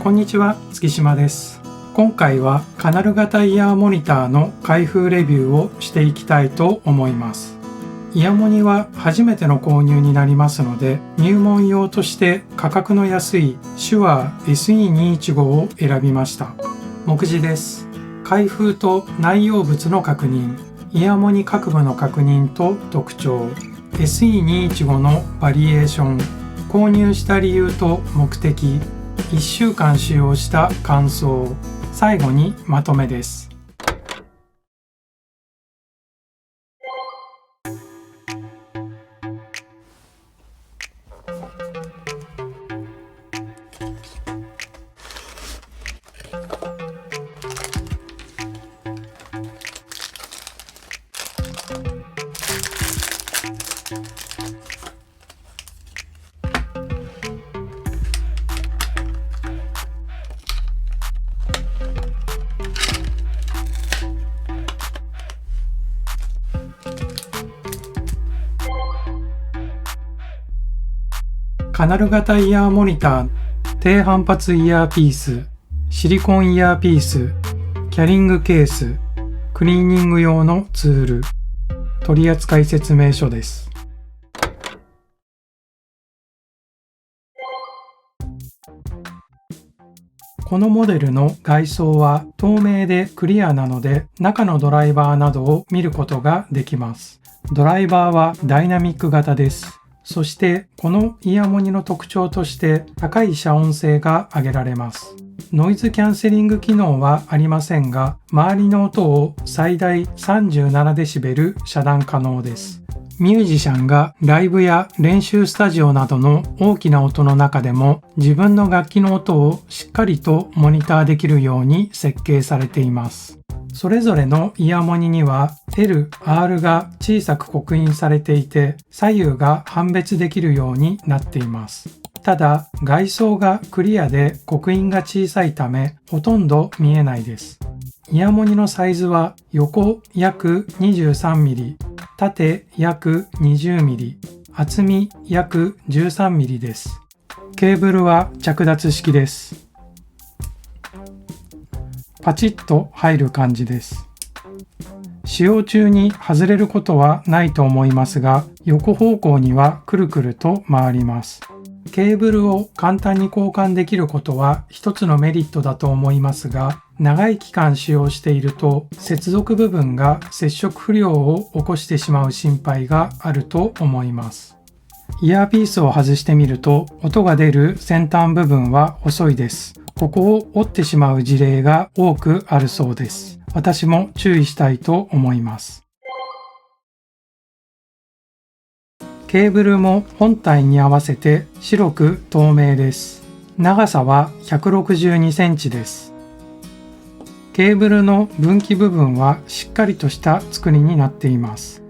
こんにちは、月島です。今回はカナル型イヤーモニターの開封レビューをしていきたいと思います。イヤモニは初めての購入になりますので、入門用として価格の安い手話 SE215 を選びました。目次です。開封と内容物の確認、イヤモニ各部の確認と特徴、SE215 のバリエーション、購入した理由と目的、1週間使用した感想、最後にまとめです。カナル型イヤーモニター、低反発イヤーピース、シリコンイヤーピース、キャリングケース、クリーニング用のツール、取扱説明書です。このモデルの外装は透明でクリアなので、中のドライバーなどを見ることができます。ドライバーはダイナミック型です。そしてこのイヤモニの特徴として高い遮音性が挙げられます。ノイズキャンセリング機能はありませんが、周りの音を最大 37dB 遮断可能です。ミュージシャンがライブや練習スタジオなどの大きな音の中でも自分の楽器の音をしっかりとモニターできるように設計されています。それぞれのイヤモニには L、R が小さく刻印されていて、左右が判別できるようになっています。ただ、外装がクリアで刻印が小さいため、ほとんど見えないです。イヤモニのサイズは横約 23mm、縦約 20mm、厚み約 13mm です。ケーブルは着脱式です。パチッと入る感じです。使用中に外れることはないと思いますが、横方向にはくるくると回ります。ケーブルを簡単に交換できることは一つのメリットだと思いますが、長い期間使用していると接続部分が接触不良を起こしてしまう心配があると思います。イヤーピースを外してみると、音が出る先端部分は細いです。ここを折ってしまう事例が多くあるそうです。私も注意したいと思います。ケーブルも本体に合わせて白く透明です。長さは162センチです。ケーブルの分岐部分はしっかりとした作りになっています。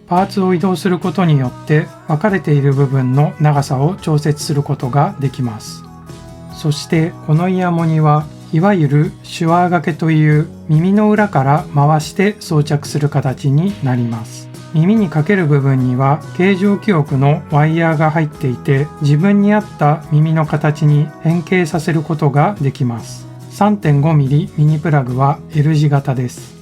パーツを移動することによって分かれている部分の長さを調節することができます。そしてこのイヤモニはいわゆる手話掛けという耳の裏から回して装着する形になります。耳にかける部分には形状記憶のワイヤーが入っていて、自分に合った耳の形に変形させることができます。3.5mm ミニプラグは L 字型です。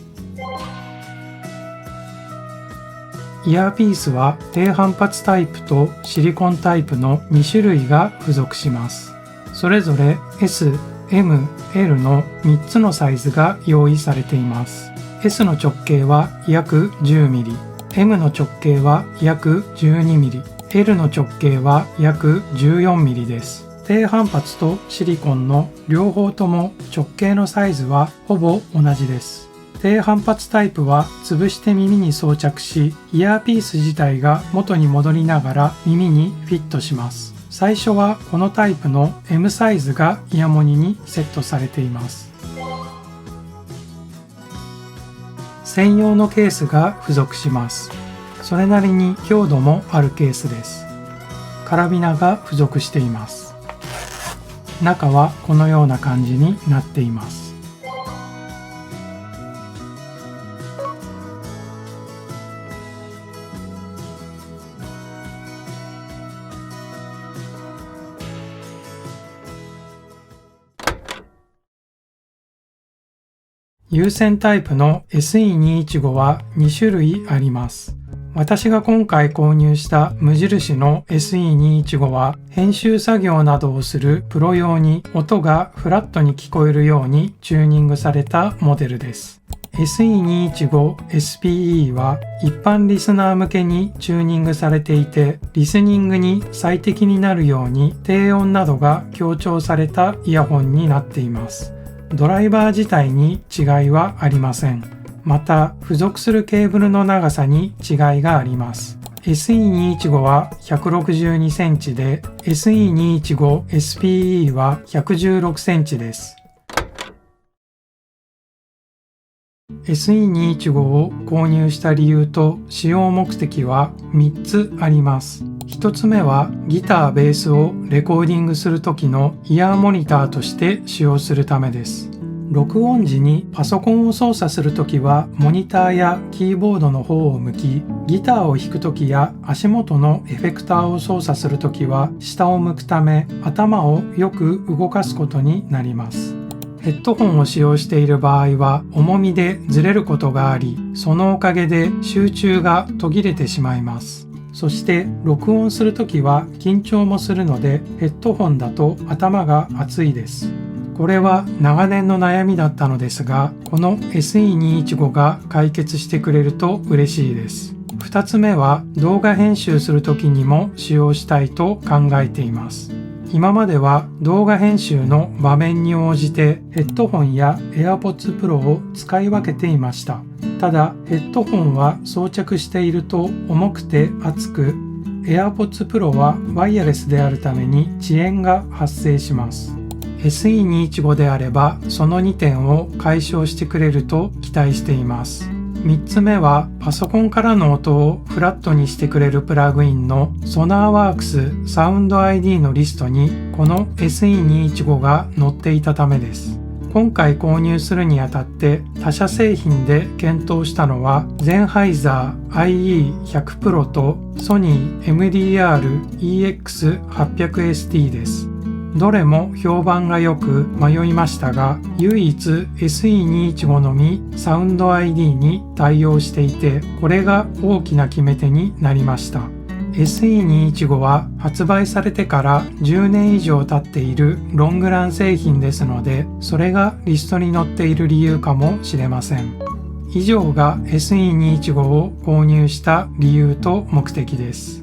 イヤーピースは低反発タイプとシリコンタイプの2種類が付属します。それぞれ S、M、L の3つのサイズが用意されています。S の直径は約 10mm、M の直径は約 12mm、L の直径は約 14mm です。低反発とシリコンの両方とも直径のサイズはほぼ同じです。低反発タイプは潰して耳に装着し、イヤーピース自体が元に戻りながら耳にフィットします。最初はこのタイプの M サイズがイヤモニにセットされています。専用のケースが付属します。それなりに強度もあるケースです。カラビナが付属しています。中はこのような感じになっています。有線タイプの SE215 は2種類あります。私が今回購入した無印の SE215 は編集作業などをするプロ用に音がフラットに聞こえるようにチューニングされたモデルです。SE215SPE は一般リスナー向けにチューニングされていて、リスニングに最適になるように低音などが強調されたイヤホンになっています。ドライバー自体に違いはありません。また、付属するケーブルの長さに違いがあります。SE215 は162センチで、SE215SPE は116センチです。SE215 を購入した理由と使用目的は3つあります。1つ目はギター・ベースをレコーディングする時のイヤーモニターとして使用するためです。録音時にパソコンを操作するときはモニターやキーボードの方を向き、ギターを弾くときや足元のエフェクターを操作するときは下を向くため、頭をよく動かすことになります。ヘッドホンを使用している場合は重みでずれることがあり、そのおかげで集中が途切れてしまいます。そして録音するときは緊張もするので、ヘッドホンだと頭が熱いです。これは長年の悩みだったのですが、この SE215 が解決してくれると嬉しいです。2つ目は動画編集するときにも使用したいと考えています。今までは動画編集の場面に応じてヘッドホンや AirPods Pro を使い分けていました。ただヘッドホンは装着していると重くて熱く、AirPods Pro はワイヤレスであるために遅延が発生します。SE215 であればその2点を解消してくれると期待しています。3つ目はパソコンからの音をフラットにしてくれるプラグインの SonarWorks Sound ID のリストにこの SE215 が載っていたためです。今回購入するにあたって他社製品で検討したのはゼンハイザー IE100 Pro とソニー MDR-EX800ST です。どれも評判が良く迷いましたが、唯一 SE215 のみサウンド ID に対応していて、これが大きな決め手になりました。SE215 は発売されてから10年以上経っているロングラン製品ですので、それがリストに載っている理由かもしれません。以上が SE215 を購入した理由と目的です。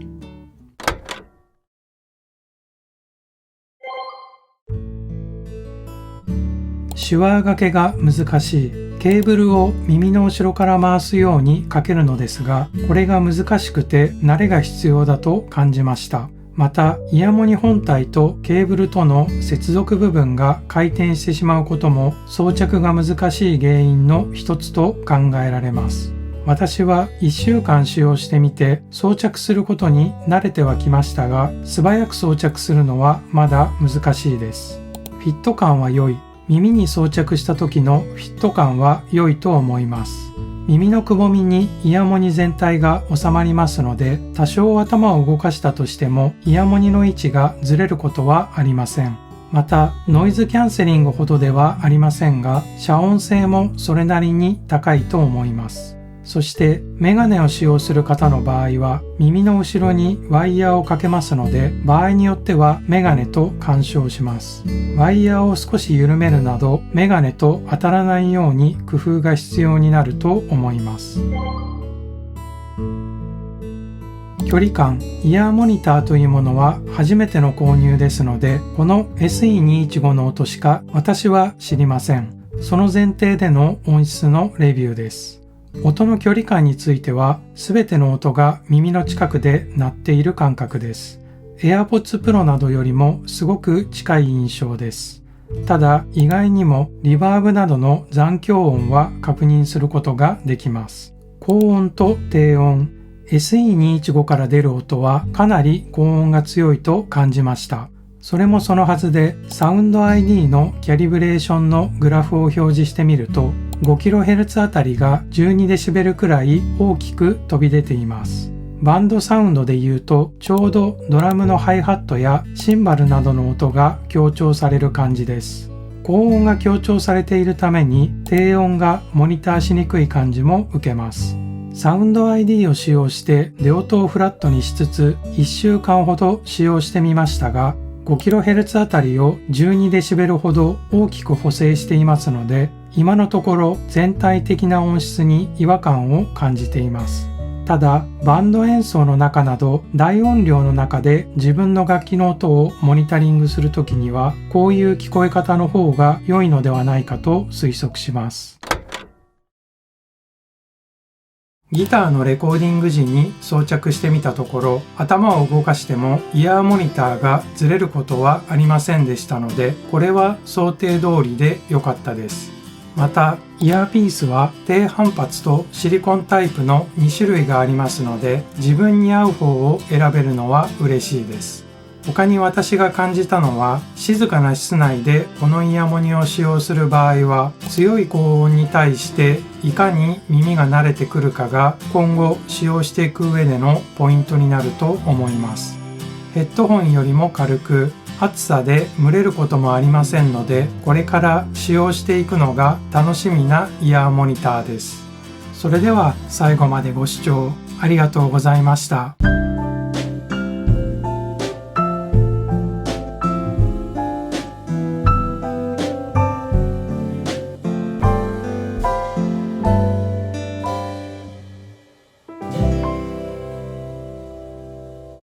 手話掛けが難しい。ケーブルを耳の後ろから回すようにかけるのですが、これが難しくて慣れが必要だと感じました。また、イヤモニ本体とケーブルとの接続部分が回転してしまうことも装着が難しい原因の一つと考えられます。私は1週間使用してみて装着することに慣れてはきましたが、素早く装着するのはまだ難しいです。フィット感は良い。耳に装着した時のフィット感は良いと思います。耳のくぼみにイヤモニ全体が収まりますので、多少頭を動かしたとしてもイヤモニの位置がずれることはありません。また、ノイズキャンセリングほどではありませんが、遮音性もそれなりに高いと思います。そしてメガネを使用する方の場合は耳の後ろにワイヤーをかけますので、場合によってはメガネと干渉します。ワイヤーを少し緩めるなどメガネと当たらないように工夫が必要になると思います。距離感、イヤーモニターというものは初めての購入ですので、この SE215 の音しか私は知りません。その前提での音質のレビューです。音の距離感については、すべての音が耳の近くで鳴っている感覚です。AirPods Pro などよりもすごく近い印象です。ただ、意外にもリバーブなどの残響音は確認することができます。高音と低音、SE215 から出る音はかなり高音が強いと感じました。それもそのはずで、サウンド ID のキャリブレーションのグラフを表示してみると、5kHz あたりが 12dB くらい大きく飛び出ています。バンドサウンドで言うと、ちょうどドラムのハイハットやシンバルなどの音が強調される感じです。高音が強調されているために低音がモニターしにくい感じも受けます。サウンド ID を使用して出音をフラットにしつつ1週間ほど使用してみましたが、5kHz あたりを 12dB ほど大きく補正していますので、今のところ全体的な音質に違和感を感じています。ただ、バンド演奏の中など大音量の中で自分の楽器の音をモニタリングするときには、こういう聞こえ方の方が良いのではないかと推測します。ギターのレコーディング時に装着してみたところ、頭を動かしてもイヤーモニターがずれることはありませんでしたので、これは想定通りで良かったです。また、イヤーピースは低反発とシリコンタイプの2種類がありますので、自分に合う方を選べるのは嬉しいです。他に私が感じたのは、静かな室内でこのイヤモニを使用する場合は、強い高音に対していかに耳が慣れてくるかが今後使用していく上でのポイントになると思います。ヘッドホンよりも軽く、暑さで蒸れることもありませんので、これから使用していくのが楽しみなイヤーモニターです。それでは最後までご視聴ありがとうございました。